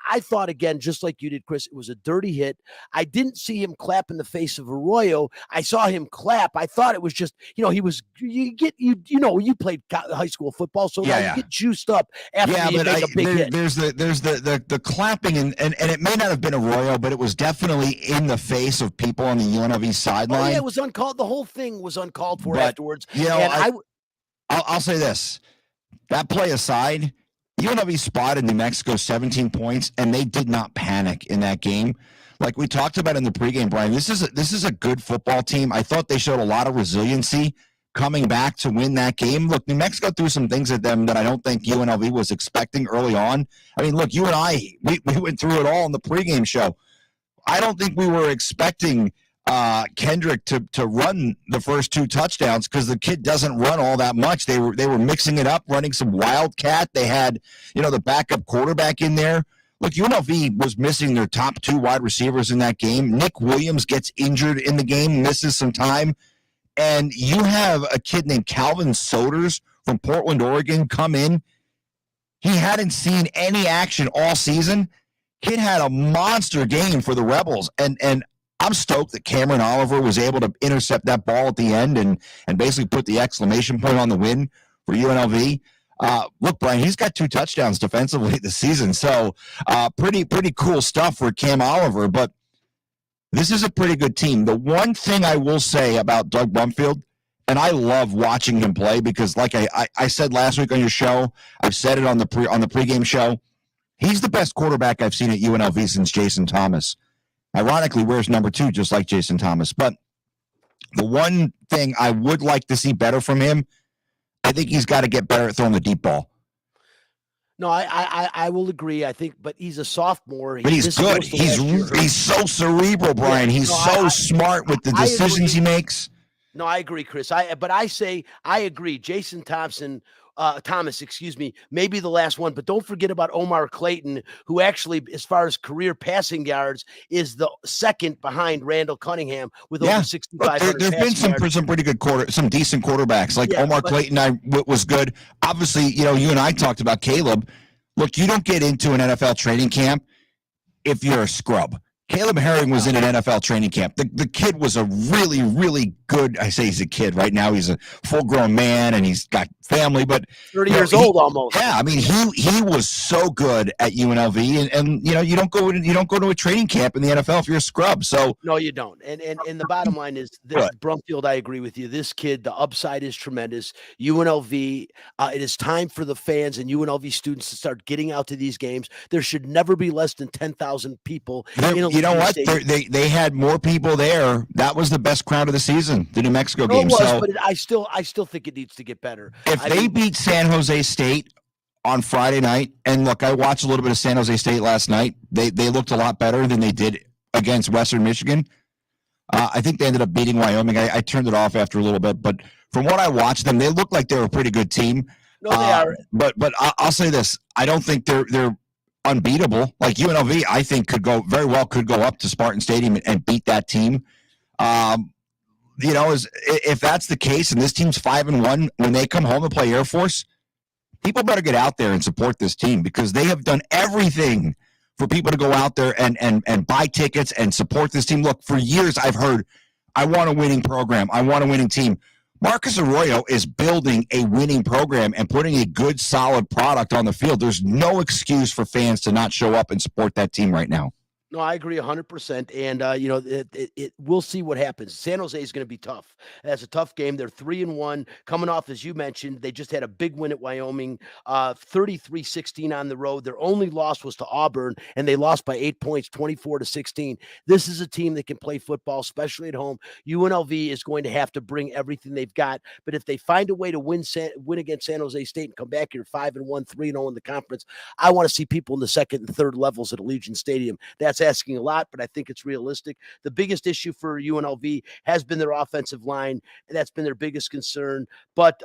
I thought, again, just like you did, Chris, it was a dirty hit. I didn't see him clap in the face of Arroyo. I saw him clap. I thought it was just, he was, you played high school football, so you get juiced up after you make a big hit. There's the clapping, and it may not have been Arroyo, but it was definitely in the face of people on the UNLV sideline. Oh, yeah, it was uncalled. The whole thing was uncalled for afterwards. I'll say this. That play aside, UNLV spotted New Mexico 17 points, and they did not panic in that game. Like we talked about in the pregame, Brian, this is a good football team. I thought they showed a lot of resiliency coming back to win that game. Look, New Mexico threw some things at them that I don't think UNLV was expecting early on. I mean, look, you and I, we went through it all in the pregame show. I don't think we were expecting Kendrick to run the first two touchdowns because the kid doesn't run all that much. They were mixing it up, running some wildcat. They had, the backup quarterback in there. Look, UNLV was missing their top two wide receivers in that game. Nick Williams gets injured in the game, misses some time. And you have a kid named Calvin Soders from Portland, Oregon, come in. He hadn't seen any action all season. Kid had a monster game for the Rebels. And I'm stoked that Cameron Oliver was able to intercept that ball at the end and basically put the exclamation point on the win for UNLV. Look, Brian, he's got 2 touchdowns defensively this season. So pretty cool stuff for Cam Oliver. But this is a pretty good team. The one thing I will say about Doug Brumfield, and I love watching him play because like I said last week on your show, I've said it on the pregame show, he's the best quarterback I've seen at UNLV since Jason Thomas. Ironically, wears number 2, just like Jason Thomas. But the one thing I would like to see better from him, I think he's got to get better at throwing the deep ball. No, I will agree. I think, but he's a sophomore. But he's good. He's so cerebral, Brian. He's smart with the decisions he makes. No, I agree, Chris. I agree. Jason Thomas, maybe the last one, but don't forget about Omar Clayton, who actually, as far as career passing yards, is the second behind Randall Cunningham with over 6,500. There've been some pretty good some decent quarterbacks. Like Omar Clayton was good. Obviously, you and I talked about Caleb. Look, you don't get into an NFL training camp if you're a scrub. Caleb Herring was in an NFL training camp. The kid was a really, really good. I say he's a kid right now. He's a full-grown man and he's got family, but 30 years old almost. Yeah, I mean he was so good at UNLV, and you don't go to a training camp in the NFL if you're a scrub. So no, you don't. And the bottom line is this, Brumfield, I agree with you. This kid, the upside is tremendous. UNLV, it is time for the fans and UNLV students to start getting out to these games. There should never be less than 10,000 people. You know what? They had more people there. That was the best crowd of the season, the New Mexico game. It was, but I still think it needs to get better. If they beat San Jose State on Friday night, and look, I watched a little bit of San Jose State last night. They looked a lot better than they did against Western Michigan. I think they ended up beating Wyoming. I turned it off after a little bit, but from what I watched them, they looked like they were a pretty good team. No, they are. But I'll say this: I don't think they're unbeatable. Like UNLV, I think could go up to Spartan Stadium and beat that team. If that's the case, and this team's 5-1 when they come home and play Air Force, people better get out there and support this team because they have done everything for people to go out there and buy tickets and support this team. Look, for years I've heard, I want a winning program. I want a winning team. Marcus Arroyo is building a winning program and putting a good, solid product on the field. There's no excuse for fans to not show up and support that team right now. No, I agree 100%. And, we'll see what happens. San Jose is going to be tough. That's a tough game. They're 3-1 coming off, as you mentioned. They just had a big win at Wyoming, 33-16 on the road. Their only loss was to Auburn, and they lost by 8 points, 24-16. This is a team that can play football, especially at home. UNLV is going to have to bring everything they've got. But if they find a way to win against San Jose State and come back here 5-1, 3-0 in the conference, I want to see people in the second and third levels at Allegiant Stadium. That's asking a lot, but I think it's realistic. The biggest issue for UNLV has been their offensive line, and that's been their biggest concern. But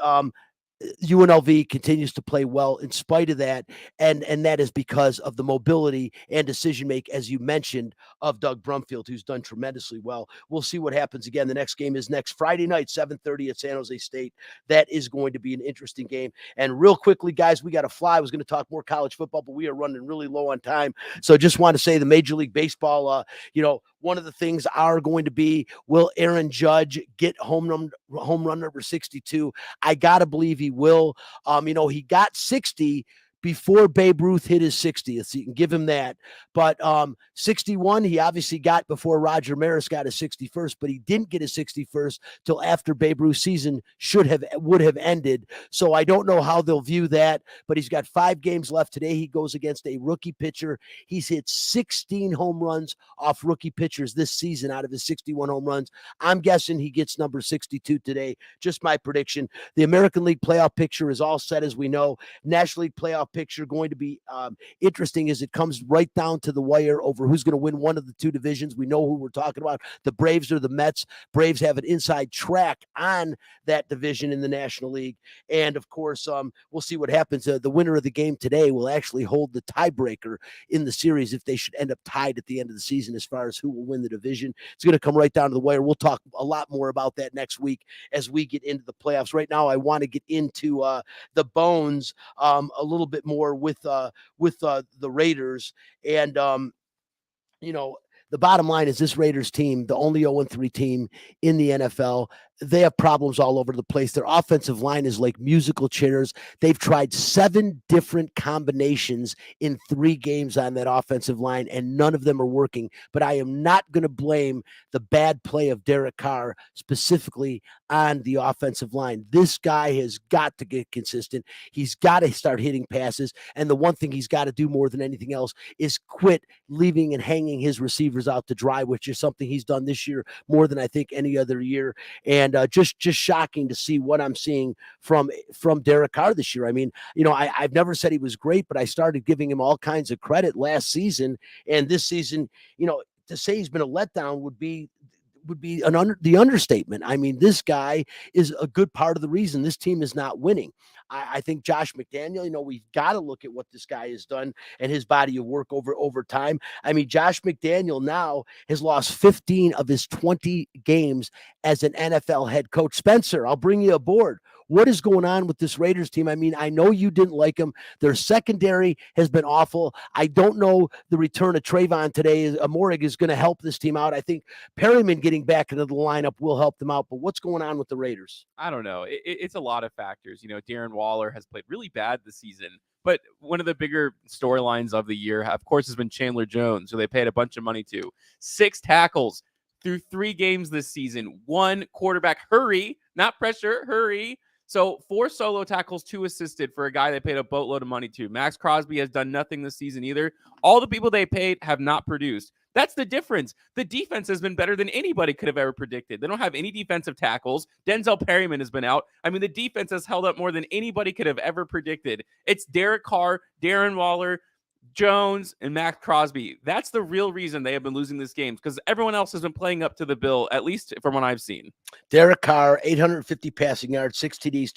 UNLV continues to play well in spite of that, and that is because of the mobility and decision make, as you mentioned, of Doug Brumfield, who's done tremendously well. We'll see what happens again. The next game is next Friday night, 7:30 at San Jose State. That is going to be an interesting game. And real quickly, guys, we got to fly. I was going to talk more college football, but we are running really low on time. So just want to say the Major League Baseball, one of the things are going to be, will Aaron Judge get home run number 62? I got to believe he will. He got 60 before Babe Ruth hit his 60th. So you can give him that. But 61, he obviously got before Roger Maris got his 61st, but he didn't get his 61st till after Babe Ruth's season would have ended. So I don't know how they'll view that, but he's got 5 games left today. He goes against a rookie pitcher. He's hit 16 home runs off rookie pitchers this season out of his 61 home runs. I'm guessing he gets number 62 today. Just my prediction. The American League playoff picture is all set, as we know. National League playoff picture going to be interesting as it comes right down to the wire over who's going to win one of the two divisions. We know who we're talking about, the Braves or the Mets. Braves have an inside track on that division in the National League. And of course, we'll see what happens. The winner of the game today will actually hold the tiebreaker in the series if they should end up tied at the end of the season as far as who will win the division. It's going to come right down to the wire. We'll talk a lot more about that next week as we get into the playoffs. Right now, I want to get into the bones a little bit more with the Raiders. And, the bottom line is this Raiders team, the only 0-3 team in the NFL, they have problems all over the place. Their offensive line is like musical chairs. They've tried 7 different combinations in 3 games on that offensive line, and none of them are working. But I am not going to blame the bad play of Derek Carr specifically on the offensive line. This guy has got to get consistent. He's got to start hitting passes. And the one thing he's got to do more than anything else is quit leaving and hanging his receivers out to dry, which is something he's done this year more than I think any other year. And just shocking to see what I'm seeing from Derek Carr this year. I mean, I've never said he was great, but I started giving him all kinds of credit last season. And this season, to say he's been a letdown would be the understatement. I mean, this guy is a good part of the reason this team is not winning. I think Josh McDaniel, we've got to look at what this guy has done and his body of work over time. I mean, Josh McDaniel now has lost 15 of his 20 games as an NFL head coach. Spencer, I'll bring you aboard. What is going on with this Raiders team? I mean, I know you didn't like them. Their secondary has been awful. I don't know the return of Trayvon today. Amorig is going to help this team out. I think Perryman getting back into the lineup will help them out. But what's going on with the Raiders? I don't know. It's a lot of factors. Darren Waller has played really bad this season. But one of the bigger storylines of the year, of course, has been Chandler Jones, who they paid a bunch of money to. 6 tackles through 3 games this season. 1 quarterback hurry, not pressure, hurry. So 4 solo tackles, 2 assisted for a guy they paid a boatload of money to. Max Crosby has done nothing this season either. All the people they paid have not produced. That's the difference. The defense has been better than anybody could have ever predicted. They don't have any defensive tackles. Denzel Perryman has been out. I mean, the defense has held up more than anybody could have ever predicted. It's Derek Carr, Darren Waller, Jones, and Max Crosby. That's the real reason they have been losing this game, because everyone else has been playing up to the bill, at least from what I've seen. Derek Carr, 850 passing yards, 6 TDs,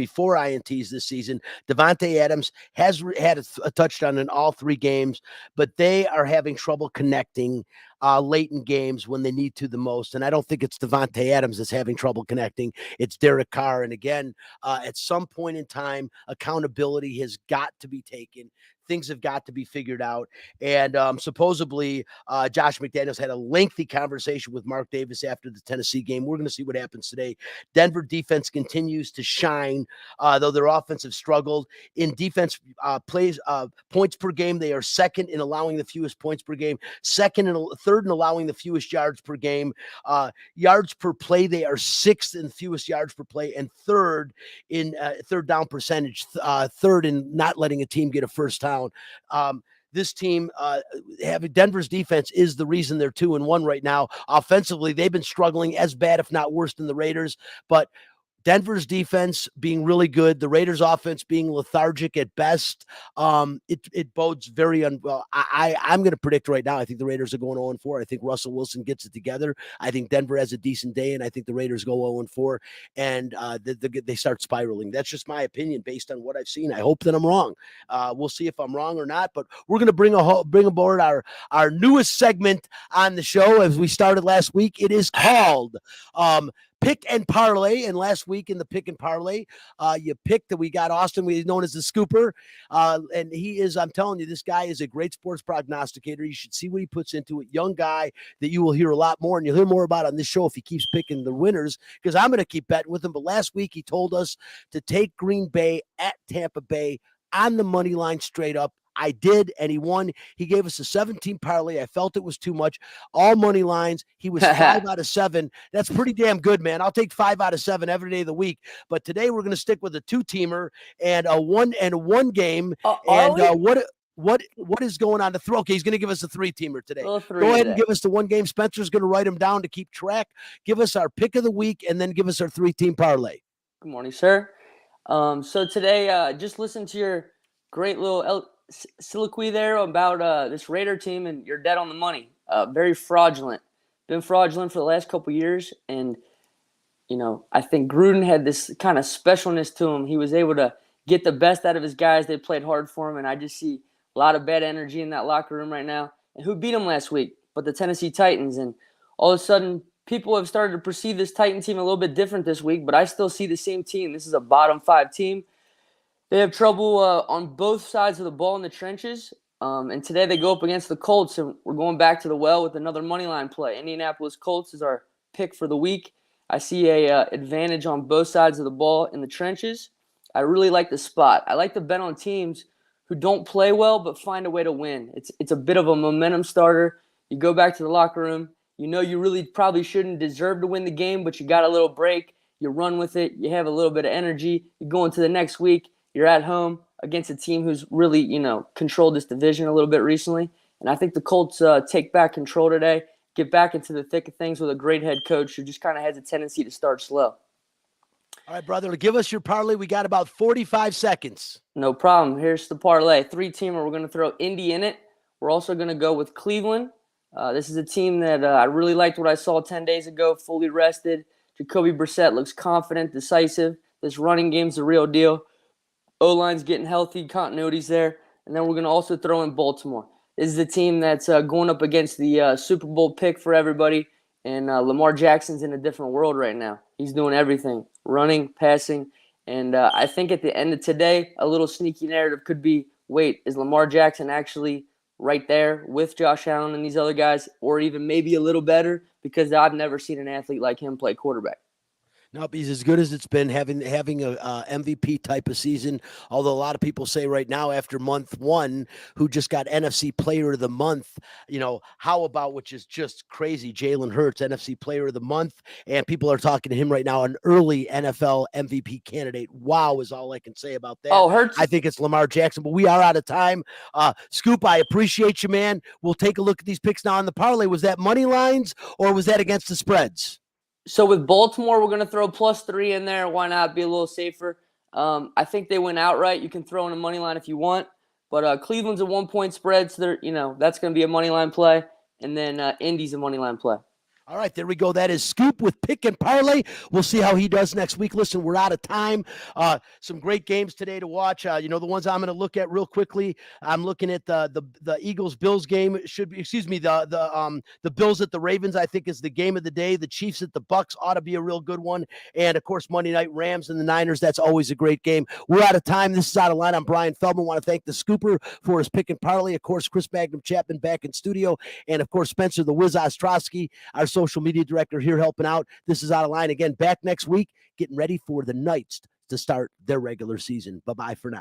4 INTs this season. Devontae Adams has had a touchdown in all 3 games, but they are having trouble connecting late in games when they need to the most. And I don't think it's Devontae Adams that's having trouble connecting. It's Derek Carr. And again, at some point in time, accountability has got to be taken. Things have got to be figured out. And supposedly, Josh McDaniels had a lengthy conversation with Mark Davis after the Tennessee game. We're going to see what happens today. Denver defense continues to shine, though their offense have struggled. In defense points per game, they are second in allowing the fewest points per game, third in allowing the fewest yards per game. Yards per play, they are 6th in fewest yards per play, and third in third down percentage, third in not letting a team get a first down. This team, having Denver's defense, is the reason they're 2-1 right now. Offensively, they've been struggling as bad, if not worse, than the Raiders. But Denver's defense being really good, the Raiders' offense being lethargic at best, it bodes very unwell. I'm going to predict right now, I think the Raiders are going 0-4. I think Russell Wilson gets it together. I think Denver has a decent day, and I think the Raiders go 0-4, and they start spiraling. That's just my opinion based on what I've seen. I hope that I'm wrong. We'll see if I'm wrong or not, but we're going to bring aboard our newest segment on the show as we started last week. It is called Pick and Parlay. And last week in the Pick and Parlay, you picked that we got Austin, we known as the Scooper. And he is, I'm telling you, this guy is a great sports prognosticator. You should see what he puts into it. Young guy that you will hear a lot more, and you'll hear more about on this show if he keeps picking the winners, because I'm going to keep betting with him. But last week he told us to take Green Bay at Tampa Bay on the money line straight up. I did, and he won. He gave us a 17 parlay. I felt it was too much. All money lines. He was 5 out of 7. That's pretty damn good, man. I'll take 5 out of 7 every day of the week. But today we're going to stick with a 2-teamer and a one game. What is going on to throw? Okay, he's going to give us a 3-teamer today. Go ahead and give us the 1 game. Spencer's going to write them down to keep track. Give us our pick of the week, and then give us our 3-team parlay. Good morning, sir. So today, just listen to your great little soliloquy there about this Raider team, and you're dead on the money. Very fraudulent. Been fraudulent for the last couple years, and I think Gruden had this kind of specialness to him. He was able to get the best out of his guys. They played hard for him, and I just see a lot of bad energy in that locker room right now. And who beat him last week? But the Tennessee Titans. And all of a sudden, people have started to perceive this Titan team a little bit different this week, but I still see the same team. This is a bottom 5 team. They have trouble on both sides of the ball in the trenches. And today they go up against the Colts, and we're going back to the well with another money line play. Indianapolis Colts is our pick for the week. I see a advantage on both sides of the ball in the trenches. I really like the spot. I like to bet on teams who don't play well but find a way to win. It's a bit of a momentum starter. You go back to the locker room. You really probably shouldn't deserve to win the game, but you got a little break. You run with it. You have a little bit of energy. You go into the next week. You're at home against a team who's really, controlled this division a little bit recently. And I think the Colts take back control today, get back into the thick of things with a great head coach who just kind of has a tendency to start slow. All right, brother, give us your parlay. We got about 45 seconds. No problem. Here's the parlay. 3-teamer. We're going to throw Indy in it. We're also going to go with Cleveland. This is a team that I really liked what I saw 10 days ago, fully rested. Jacoby Brissett looks confident, decisive. This running game's the real deal. O-line's getting healthy, continuity's there. And then we're going to also throw in Baltimore. This is a team that's going up against the Super Bowl pick for everybody. And Lamar Jackson's in a different world right now. He's doing everything. running, passing. And I think at the end of today, a little sneaky narrative could be, wait, is Lamar Jackson actually right there with Josh Allen and these other guys, or even maybe a little better? Because I've never seen an athlete like him play quarterback. Nope, he's as good as it's been having a MVP type of season. Although a lot of people say right now after month one, who just got NFC Player of the Month, how about, which is just crazy, Jalen Hurts, NFC Player of the Month, and people are talking to him right now, an early NFL MVP candidate. Wow, is all I can say about that. Oh, Hurts. I think it's Lamar Jackson, but we are out of time. Scoop, I appreciate you, man. We'll take a look at these picks now on the parlay. Was that money lines or was that against the spreads? So with Baltimore, we're going to throw +3 in there. Why not be a little safer? I think they went outright. You can throw in a money line if you want, but Cleveland's a 1-point spread, so that's going to be a money line play, and then Indy's a money line play. All right, there we go. That is Scoop with Pick and Parlay. We'll see how he does next week. Listen, we're out of time. Some great games today to watch. The ones I'm going to look at real quickly. I'm looking at the Eagles-Bills game. It should be, the Bills at the Ravens, I think, is the game of the day. The Chiefs at the Bucks ought to be a real good one. And, of course, Monday night Rams and the Niners. That's always a great game. We're out of time. This is Out of Line. I'm Brian Feldman. I want to thank the Scooper for his Pick and Parlay. Of course, Chris Magnum Chapman back in studio. And, of course, Spencer the Wiz Ostrowski, our social media director here helping out. This is Out of Line again, back next week, getting ready for the Knights to start their regular season. Bye-bye for now.